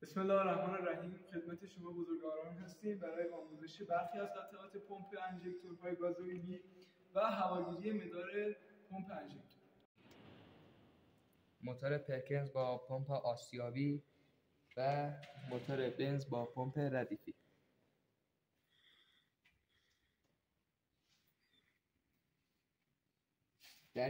بسم الله الرحمن الرحیم. خدمت شما بزرگواران هستیم برای آموزش برخی از قطعات پمپ انژکتورهای گازوئیلی و هواگیری مدار پمپ انژکتور. موتور پرکنز با پمپ آسیابی و موتور بنز با پمپ ردیفی. در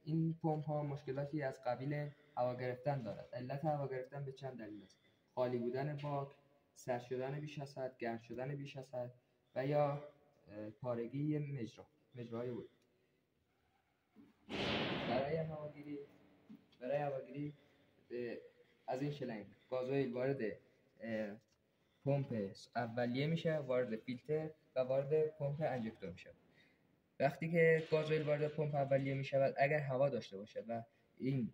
این پمپ ها مشکلاتی از قبیل هوا گرفتن دارد. علت هوا گرفتن به چند دلیل است: خالی بودن باک، سرد شدن بیش از حد، گرم شدن بیش از حد و یا پارگی مجراهای بود. برای هواگیری از این شلنگ گازوئیل وارد پمپ اولیه میشه، وارد فیلتر و وارد پمپ انژکتور میشه. وقتی که گازوئیل وارد پمپ اولیه میشود، اگر هوا داشته باشد و این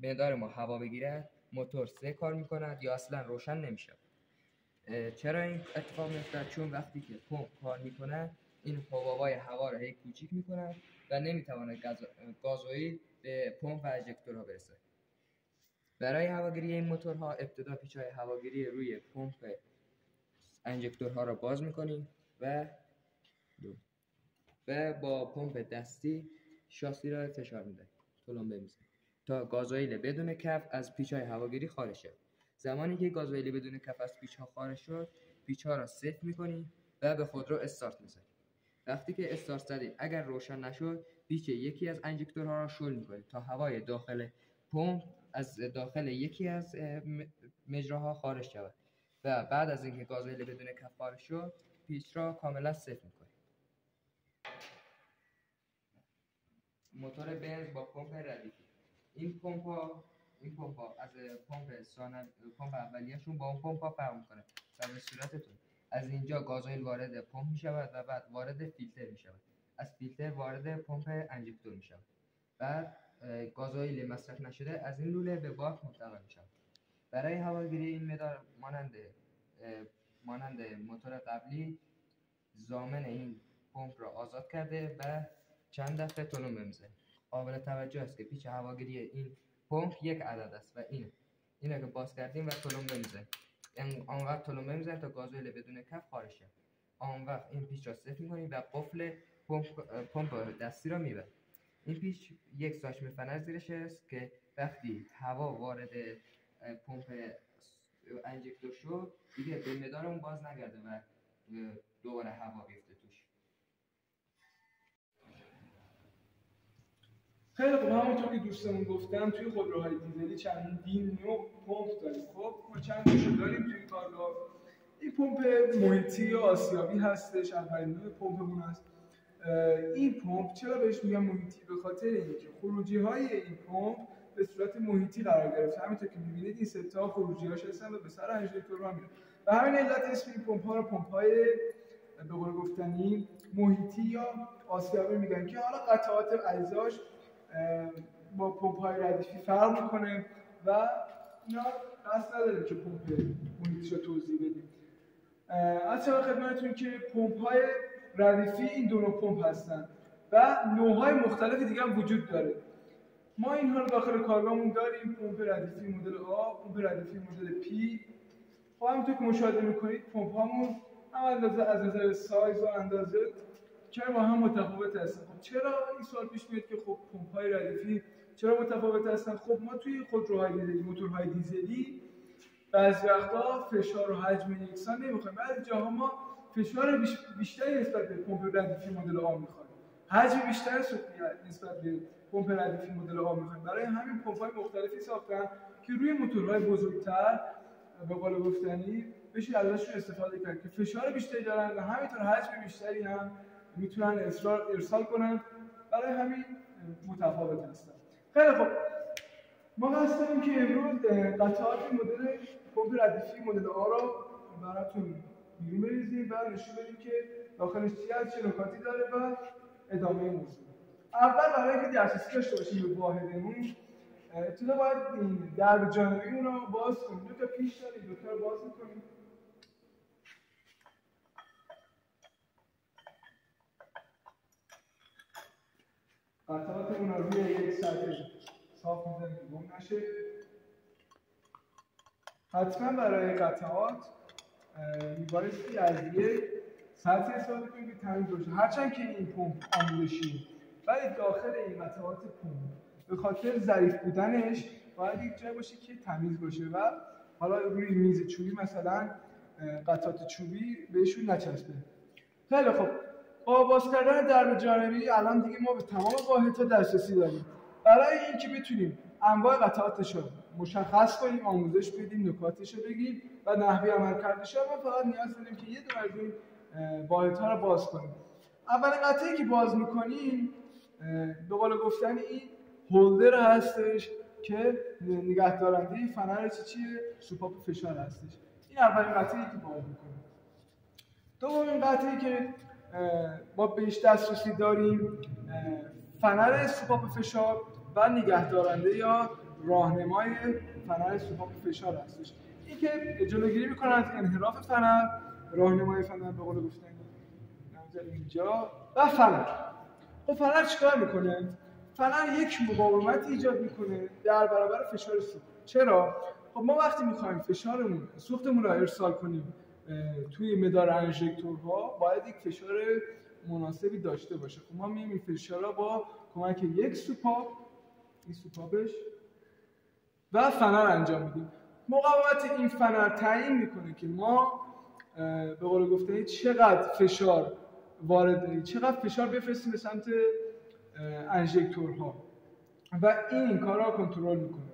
مقدار ما هوا بگیرد، موتور 3 کار میکند یا اصلا روشن نمیشه. چرا این اتفاق میفته؟ چون وقتی که پمپ کار میکنه، این حبابای هوا را هی کوچیک میکنه و نمیتواند گازوئیل به پمپ و انژکتورها برسه. برای هواگیری این موتورها ابتدا پیچ‌های هواگیری روی پمپ انژکتورها را باز میکنیم و با پمپ دستی شاسی را فشار میدهیم، تلمبه میزنیم تا گازوئیل بدون کف از پیچ‌های هواگیری خارج شد. زمانی که گازوئیل بدون کف از پیچ‌ها خارج شد، پیچ‌ها را صفر میکنیم و به خودرو استارت میزنیم. وقتی که استارت زدیم، اگر روشن نشد، پیچ یکی از انژکتورها را شل میکنیم تا هوای داخل پمپ از داخل یکی از مجراها خارج شود و بعد از اینکه گازوئیل بدون کف خارج شد، پیچ را کاملا صفر میکنیم. موتور بنز با پمپ ردیفی. این پمپ ها از پمپ اولیه‌شون با اون پمپ ها فرق میکنه. به صورتتون از اینجا گازوئیل وارد پمپ میشود و بعد وارد فیلتر میشود. از فیلتر وارد پمپ انژکتور میشود. بعد گازوئیل مصرف نشده از این لوله به باک منتقل میشود. برای هواگیری این مدار مانند موتور قبلی ضامن این پمپ را آزاد کرده و چند دفعه تلمبه میزنیم. قابل توجه است که پیچ هواگیری این پمپ 1 عدد است و اینه که باز کردیم و تلمبه میزنیم. آنقدر تلمبه میزنیم تا گازوئیل بدون کف خارج شه. آن وقت این پیچ را صفر میکنیم و قفل پمپ دستی را میبریم. این پیچ یک ساچمه فنر زیرش است که وقتی هوا وارد پمپ انژکتور شد، دیگه به مدار اون باز نگرده و دوباره هوا بیفته توش. خیلی خوب، همونطور که دوستمون گفتن توی خودروهای دیزلی چندین نوع پمپ داریم. خب ما چند تاشو داریم توی کارگاه. این پمپ محیطی یا آسیابی هستش، اولین نوع پمپمون هست. این پمپ چرا بهش میگم محیطی؟ به خاطر اینکه خروجی‌های این پمپ به صورت محیطی قرار گرفته. همونطور که می‌بینید این سه تا خروجی‌هاش هستن و به سر انژکتورها میرن. و همین علت اسم این پمپ‌ها رو پمپ‌های به قول گفتنی محیطی یا آسیابی میگن که حالا قطعات اجزاش با پمپ‌های ردیفی فرق میکنه و اینا قصد نداریم که پمپ محیطیش رو توضیح بدیم. از شما خدمتتون که پمپ‌های ردیفی این دو نوع پمپ هستن و نوع‌های مختلف دیگه هم وجود داره. ما اینها رو داخل کارگاهمون داریم: پمپ ردیفی مدل آ، پمپ ردیفی مدل پی. خب همونطور که مشاهده می‌کنید پمپ‌هامون هم از نظر سایز و اندازه چرا با هم متفاوت هستن. خب چرا این سوال پیش میاد که خب پمپ‌های ردیفی چرا متفاوت هستن؟ خب ما توی خودروهای دیزلی، موتورهای دیزلی بعضی وقتا فشار و حجم یکسان نمی‌خوایم. بعضی جاها ما فشار بیشتری نسبت به پمپ ردیفی مدل آ می‌خوایم، حجم بیشتری نسبت به پمپ ردیفی مدل آ می‌خوایم. برای همین پمپ‌های مختلفی ساختن که روی موتورهای بزرگتر به قول گفتنی بشه ازشون استفاده کرد که فشار بیشتری دارن و همینطور حجم بیشتری هم میتونن ارسال کنن. برای همین متفاوت هستن. خیلی خوب، ما قصد داریم که امروز قطعات مدل پمپ ردیفی مدل آ رو براتون بیرون بریزیم و نشون بدیم که داخلش چه نکاتی داره و ادامه موضوع. اول برای اینکه دسترسی داشته باشیم به واحدمون، ابتدا باید این درب جانبیمون رو باز کنیم. دو تا پیش داریم، دو تا رو باز می‌کنیم. قطعاتمون رو روی یک سطح صاف می‌ذاریم که گم نشه. حتما برای قطعات میبایستی از یک سطح استفاده کنیم که تمیز باشه. هرچند که این پمپ آموزشیه ولی داخل این قطعات پمپ به خاطر ظریف بودنش باید یک جای باشه که تمیز باشه و حالا روی میز چوبی مثلا قطعات چوبی بهشون نچسبه. خیلی خوب، با باز کردن درب جانبی الان دیگه ما به تمام واحدها دسترسی داریم. برای اینکه بتونیم انواع قطعاتش رو مشخص کنیم، آموزش بدیم، نکاتش رو بگیم و نحوه عملکردش رو، ما فقط نیاز داریم که یه دونه از این واحدها رو باز کنیم. اولین قطعه‌ای که باز می‌کنیم به قول گفتنی این هولدر هستش که نگهدارنده فنر چیه؟ سوپاپ فشار هستش. این اولین قطعه‌ای که باز می‌کنیم. دومین قطعه‌ای که ما بهش دسترسی داریم فنر سوپاپ فشار و نگهدارنده یا راهنمای فنر سوپاپ فشار هستش. این که جلوگیری می‌کنه از انحراف فنر، راهنمای فنر به قول گفتنی اینجا و فنر. خب فنر چیکار میکنه؟ فنر یک مقاومت ایجاد میکنه در برابر فشار سوخت. چرا؟ خب ما وقتی میخوایم فشارمون سوختمون رو ارسال کنیم توی مدار انژکتورها باید یک فشار مناسبی داشته باشه. خب ما میایم این فشار رو با کمک یک سوپاپ، این سوپاپش و فنر انجام میدیم. مقاومت این فنر تعیین میکنه که ما به قول گفتنی چقدر فشار وارد، چقدر فشار بفرستیم به سمت انژکتورها و این کارا رو کنترل میکنه.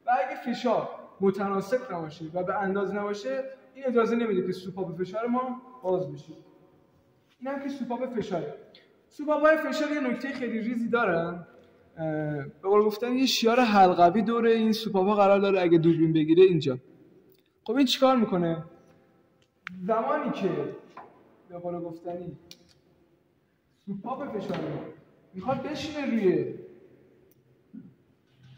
و اگه فشار متناسب نباشه و به اندازه نباشه این اجازه نمیده که سوپاپ فشار ما باز بشه. این هم که سوپاپ فشاره. سوپاپ‌های فشار یه نکته خیلی ریزی دارن. به قول گفتن یه شیار حلقوی دور این سوپاپ‌ها قرار داره اگه دوربین بگیره اینجا. خب این چیکار میکنه؟ زمانی که به قول گفتنی سوپاپ فشار میخواد بشینه روی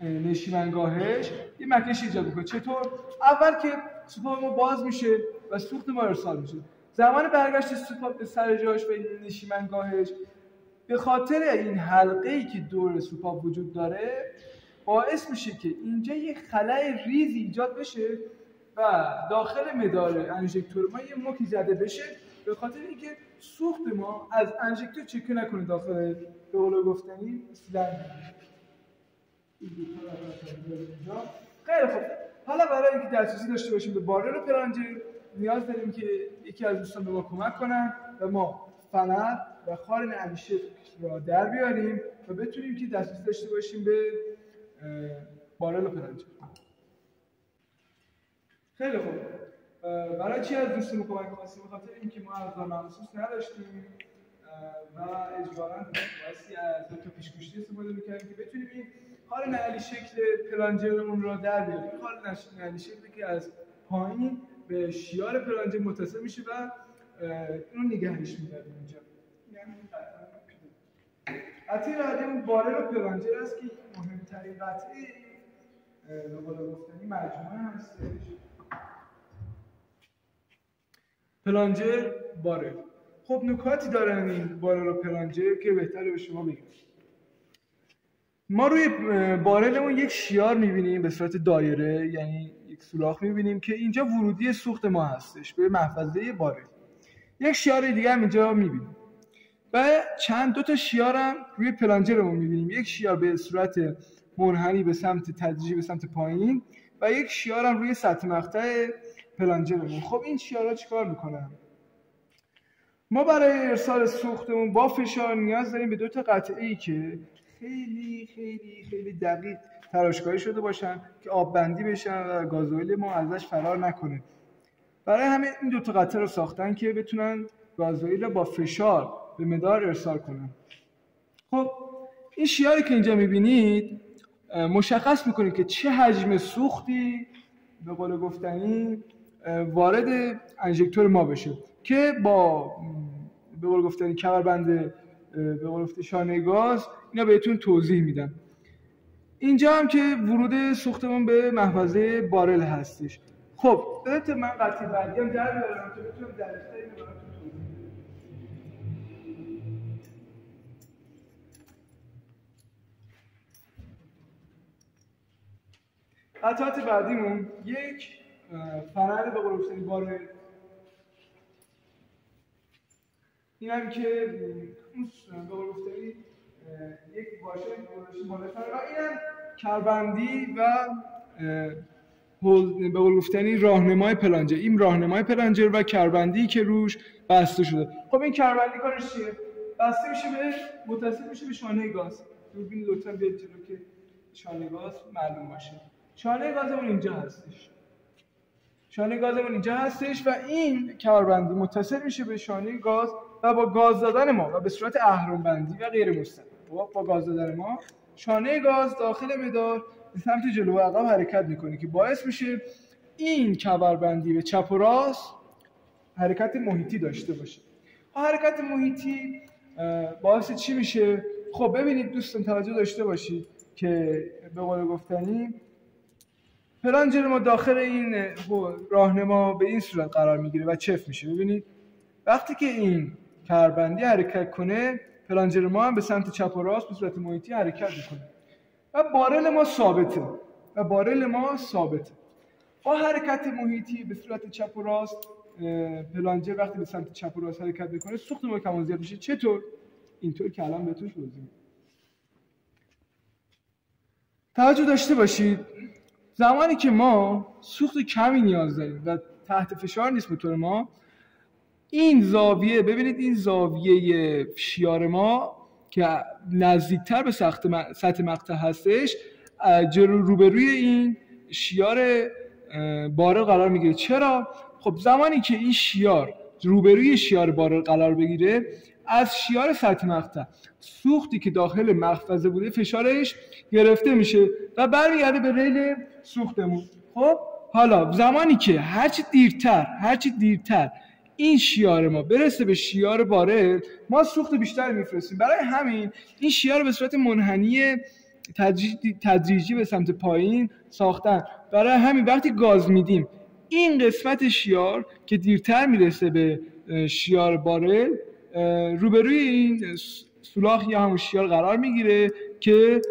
نشیمنگاهش یه مکش ایجاد میکنه. چطور؟ اول که سوپاپ ما باز میشه و سوخت ما ارسال میشه. زمان برگشت سوپاپ به سر جاش به نشیمنگاهش به خاطر این حلقه‌ای که دور سوپاپ وجود داره باعث میشه که اینجا یه خلأ ریزی ایجاد بشه و داخل مدار انژکتور ما یه موکی زده بشه به خاطر اینکه سوخت ما از انژکتور چکه نکنه داخل به قول گفتنی سیلندر. خیلی خوب. حالا برای اینکه دسترسی داشته باشیم به بارل پلانجر نیاز داریم که یکی از دوستان به ما کمک کنن و ما فنر و خار نعلیشک را در بیاریم و بتونیم که دسترسی داشته باشیم به بارل پلانجر. خیلی خوب. برای چی از دوستان کمک خواستیم؟ به خاطر اینکه ما ابزار مخصوص نداشتیم و اجباراً واسه از دو تا پیشگوشتی استفاده می‌کردیم که بتونیم این خار نعلی شکل پلانجرمون رو در بیاریم. خار نعلی شکلی که از پایین به شیار پلانجر متصل میشه و اینو نگهش می‌داریم اینجا. یعنی قطعه بعدی اون بارل پلانجر است که مهمترین قطعه به قول گفتنی مجموعه هستش. پلانجر بارل. خب نکاتی دارن این بارل و پلانجر که بهتره به شما بگم. ما روی بارلمون یک شیار می‌بینیم به صورت دایره، یعنی یک سوراخ می‌بینیم که اینجا ورودی سوخت ما هستش به محفظه بارل. یک شیار دیگه هم اینجا می‌بینیم. و دو تا شیار هم روی پلانجرمون می‌بینیم. یک شیار به صورت منحنی به سمت تدریجی به سمت پایین و یک شیار هم روی سطح مقطع پلانجرمون. خب این شیارها چیکار می‌کنن؟ ما برای ارسال سوختمون با فشار نیاز داریم به دو تا قطعه‌ای که خیلی خیلی خیلی دقیق تراشکاری شده باشن که آب بندی بشن و گازوئیل ما ازش فرار نکنه. برای همین این دو تا قطعه رو ساختن که بتونن گازوئیل رو با فشار به مدار ارسال کنن. خب این شیاری که اینجا می‌بینید مشخص می‌کنه که چه حجم سوختی به قول گفتنی وارد انژکتور ما بشه که با به قول گفتنی کمربند به قول گفتنی شانه گاز اینا بهتون توضیح میدم. اینجا هم که ورود سوختمون به محفظه بارل هستش. خب بذارید من قطعه بعدی هم در بیارم که بتونم دقیق‌تر اینو براتون توضیح بدم. قطعات بعدیمون یک فرآیند به قول گفتنی بار این هم که به قول گفتنی یک واژه گذاشتیم بالاتر اینم کربندی و به قول گفتنی راهنمای پلانجر. این راهنمای پلانجر و کربندی که روش بسته شده. خب این کربندی کارش چیه؟ بسته میشه به متصل میشه به شانه گاز. دوربین لطفا بیاد جلو که شانه گاز معلوم باشه. شانه گازمون اینجا هستش. شانه گازمون اینجا هستش و این کربندی متصل میشه به شانه گاز و با گاز دادن ما و به صورت اهرم بندی و غیر مستقیم با گاز دادن ما شانه گاز داخل مدار به سمت جلو و عقب حرکت میکنه که باعث میشه این کمربندی به چپ و راست حرکت محیطی داشته باشه. حرکت محیطی باعث چی میشه؟ خب ببینید دوستان توجه داشته باشید که به قول گفتنی پلانجر ما داخل این راهنما به این صورت قرار میگیره و چف میشه. ببینید وقتی که این کربندی حرکت کنه پلانجر ما هم به سمت چپ و راست به صورت محیطی حرکت میکنه و بارل ما ثابته. با حرکت محیطی به صورت چپ و راست پلانجر وقتی به سمت چپ و راست حرکت میکنه سوخت ما کم و زیاد میشه. چطور؟ اینطور که الان بهتون توضیح میدم. توجه داشته باشید زمانی که ما سوخت کمی نیاز داریم و تحت فشار نیست موتور ما، این زاویه ببینید این زاویه شیار ما که نزدیکتر به سطح مقطع هستش روبروی این شیار بارل قرار میگیره. چرا؟ خب زمانی که این شیار روبروی شیار بارل قرار بگیره از شیار سطح مقطع سوختی که داخل محفظه بوده فشارش گرفته میشه و برمیگرده به ریل سوختمون. خب حالا زمانی که هرچی دیرتر این شیار ما برسه به شیار بارل ما سوخت بیشتر میفرستیم. برای همین این شیار به صورت منحنی تدریجی به سمت پایین ساختن. برای همین وقتی گاز میدیم این قسمت شیار که دیرتر میرسه به شیار بارل روبروی این سولاخ یا همون شیار قرار میگیره که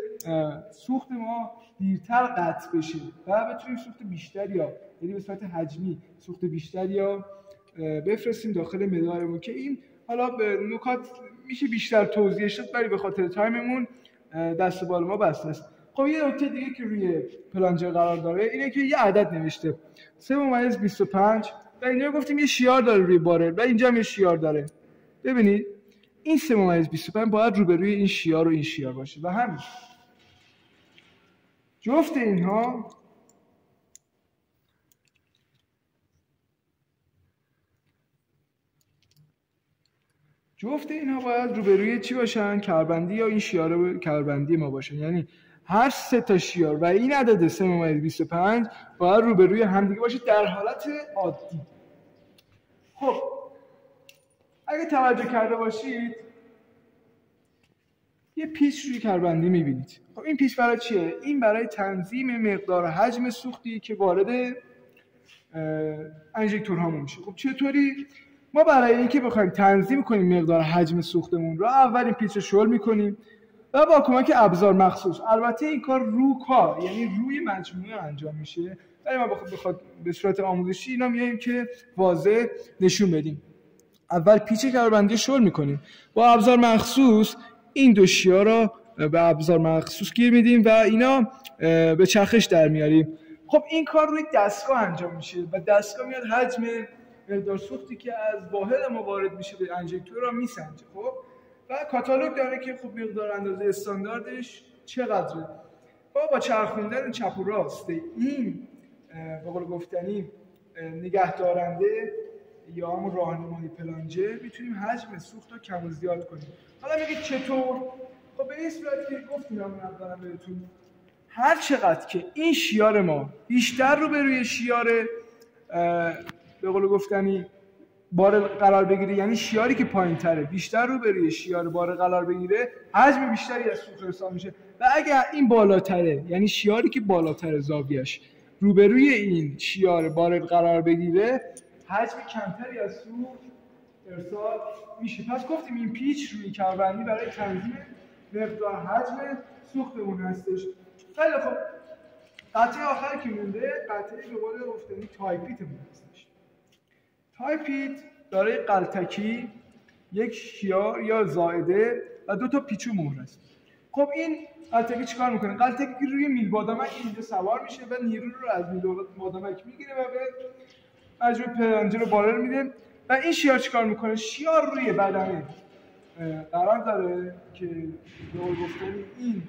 سوخت ما دیرتر قطع بشه و بتونیم سوخت بیشتری یعنی به صورت حجمی سوخت بیشتری بفرستیم داخل مدارمون که این حالا به نکات میشه بیشتر توضیح شد ولی به خاطر تایممون دست بال ما بسته است. خب یه نکته دیگه که روی پلانجر قرار داره اینه که یه عدد نوشته 3.25 و اینجا گفتیم یه شیار داره روی بارل و اینجا هم یه شیار داره. ببینید این 3.25 باید روبروی این شیار و این شیار باشه و همین جفت اینها باید روبروی چی باشن؟ کربندی یا این شیار کربندی ما باشن. یعنی هر سه تا شیار و این عدد 3.25 باید روبروی همدیگه باشه در حالت عادی. خب اگه توجه کرده باشید یه پیچ روی کربندی میبینید. خب این پیچ برای چیه؟ این برای تنظیم مقدار حجم سوختی که وارد انژکتورهامون میشه. خب چطوری؟ ما برای اینکه بخوایم تنظیم کنیم مقدار حجم سوختمون رو اول این پیچ رو شل میکنیم و با کمک ابزار مخصوص. البته این کار یعنی روی مجموعه انجام میشه ولی ما بخواد به صورت آموزشی اینا میایم که واضح نشون بدیم. اول پیچ کربندی شل میکنیم با ابزار مخصوص این دو شیار رو به ابزار مخصوص گیر میدیم و اینا به چرخش در میاریم. خب این کار روی دستگاه انجام میشه و دستگاه میاد حجم مقدار سوختی که از واحد ما وارد میشه به انژکتور رو میسنجه. خب و کاتالوگ داره که خب مقدار اندازه استانداردش چقدره. با چرخوندن چپ و راست این به قول گفتنی نگهدارنده یا همون راهنمای پلانجر میتونیم حجم سوخت رو کم و زیاد کنیم. حالا میگید چطور؟ خب به این صورت که گفتیم اولم بهتون هر چقدر که این شیار ما بیشتر رو به روی شیار به قول گفتنی بار قرار بگیره، یعنی شیاری که پایین تره بیشتر رو به روی شیار بار قرار بگیره حجم بیشتری از سوخت ارسال میشه و اگر این بالاتره یعنی شیاری که بالاتر زاویه‌اش روبروی این شیار بار قرار بگیره حجم کمتری از سوخت ارسال میشه. پس گفتیم این پیچ روی کربندی برای تنظیم مقدار حجم سوختمون هستش. خیلی خب قطعه آخر که مونده قطعه به قول گفتنی تایپیت مونده هستش. تایپیت دارای غلطکی، یک شیار یا زائده و 2 تا پیچ و مهر است. خب این غلطکی چیکار میکنه؟ غلطکی روی میل بادامک اینجا سوار میشه و نیرو رو از میل بادامک میگیره و به مجموع پلنجه رو بالا میده و این شیار چیکار میکنه؟ شیار روی بدنه قرار داره که به قول گفتنی این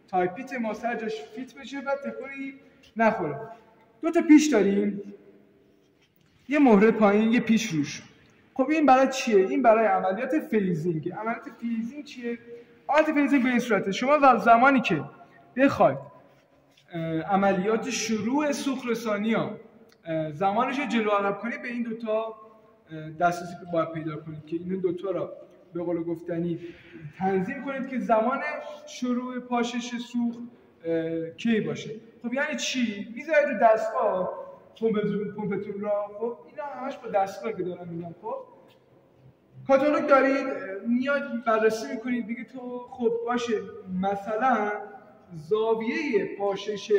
تایپیت ما سر جاش فیت بشه و تکونی نخوره. 2 تا پیچ داریم، یه مهره پایین، یه پیچ روش. خب این برای چیه؟ این برای عملیات فیزینگ. عملیات فیزینگ چیه؟ عملیات فیزینگ به این صورته: شما زمانی که بخواید عملیات شروع سوخت‌رسانی ها زمانش رو جلو عقب کنید، به این 2 تا دسترسی باید پیدا کنید که این 2 تا را به قول گفتنی تنظیم کنید که زمان شروع پاشش سوخت کی باشه. خب یعنی چی؟ میذارید رو دستگاه پمپتون را. خب اینا همش با دستگاه که دارم میگم. خب کاتالوگ دارید، میاد بررسی میکنید، بگید تو خب باشه مثلا زاویه پاشش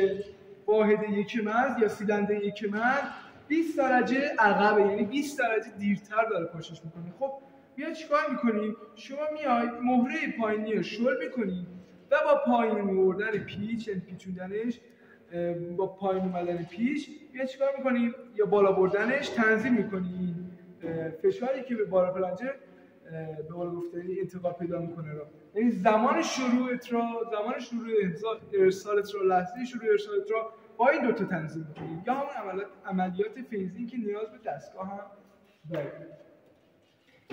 واحد یک مرز یا سیلندر یک مرز 20 درجه عقبه، یعنی 20 درجه دیرتر داره پاشش میکنه. خب میاد چیکار میکنید؟ شما میاید مهره پایینی رو شل میکنید و با پایین آوردن پیچ، یعنی پیچوندنش، با پایین اومدن پیچ میاد چیکار میکنید؟ یا بالا بردنش تنظیم میکنید فشاری که به بالا پلنجه به قول گفتنی انتقال پیدا میکنه رو. یعنی زمان شروع ارسالت رو، لحظه شروع ارسالت رو با این 2 تا تنظیم میکنید. یا همون عملیات فیزینگ که نیاز به دستگاه هم داره.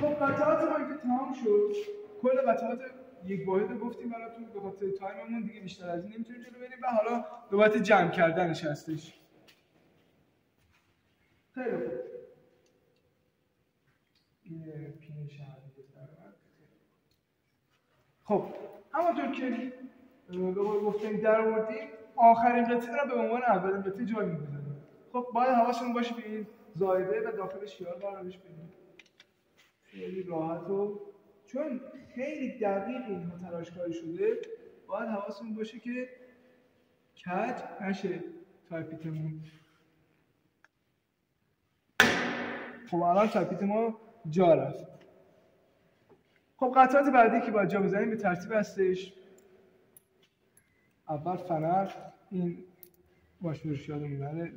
خب قطعات ما که تمام شد، کل قطعات یک واحد گفتیم براتون. به خاطر تایممون دیگه بیشتر از این نمیتونیم جلو بریم و حالا نوبت جمع کردنش هستش. خیلی خوب. این پین شهری خب همونطور که به قول گفتیم در آوردیم، آخرین قطعه رو به عنوان اولین قطعه جای می‌گذاریم. خب باید حواسمون باشه به این زائده و داخل شیار قرارش بدیم. خیلی راحت و چون خیلی دقیق اینها تراشکاری شده، باید حواسمون باشه که کج نشه تایپیتمون. خب الان تایپیت ما جا رفت. خب قطعات بعدی که باید جا بزنیم به ترتیب هستش. اول فنر، این باشورش یادم میبره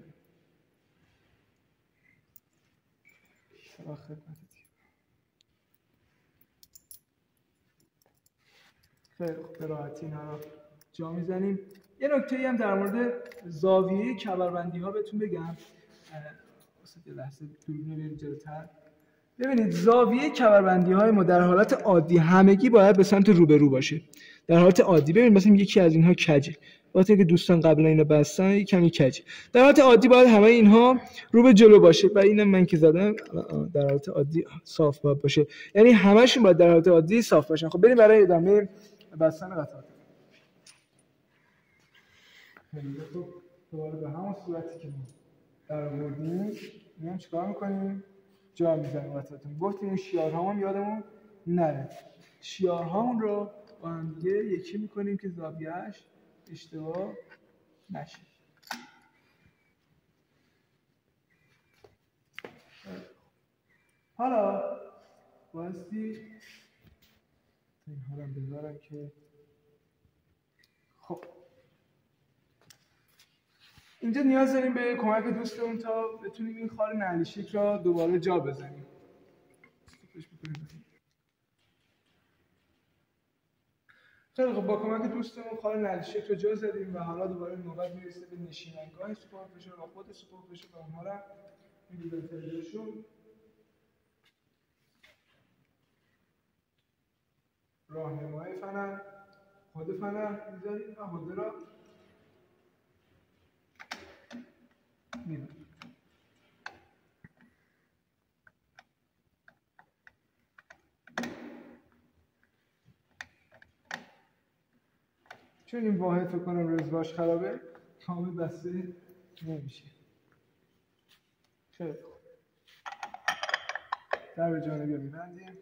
خیلی به راحتی اینا رو جا میزنیم. یه نکته‌ای هم در مورد زاویه کمربندی ها بهتون بگم. واسه یه لحظه دوربین بریم جلوتر. ببینید زاویه کمربندی های ما در حالت عادی همگی باید به سمت رو به رو باشه. در حالت عادی ببینید مثلا یکی از اینها کجه. وقتی که دوستان قبلا اینو بستن کمی کجه. در حالت عادی باید همه اینها رو به جلو باشه و اینم من که زدم در حالت عادی صاف باید باشه. یعنی همه‌شون باید در حالت عادی صاف باشن. خب بریم برای ادامه بستن قطعات. خب دوباره به همون صورتی که ما در آوردیم میام چیکار می‌کنیم؟ جا میزنیم قطعاتون. گفتیم اون شیارهامون یادمون نره. شیارهامون رو با هم دیگه یکی میکنیم که زاویه‌اش اشتباه نشه. حالا بایستی این حالا بذارم که خب اینجا نیاز داریم به کمک دوستمون تا بتونیم این خال نعلیشک را دوباره جا بزنیم. خیلی خب با کمک دوستمون خال نعلیشک را جا زدیم و حالا دوباره نوبت میرسه به نشیمنگاه سوپرفیشر و خود سوپرفیشر و اونها را می‌دیدن تریشون راهنمای فنر، خود فنر می‌ذاریم و خود را می‌ذاریم. چون این واحد فکر کنم رزواش خرابه کامل بسته نمیشه. خیلی خوب. در به جانبی می‌بندیم.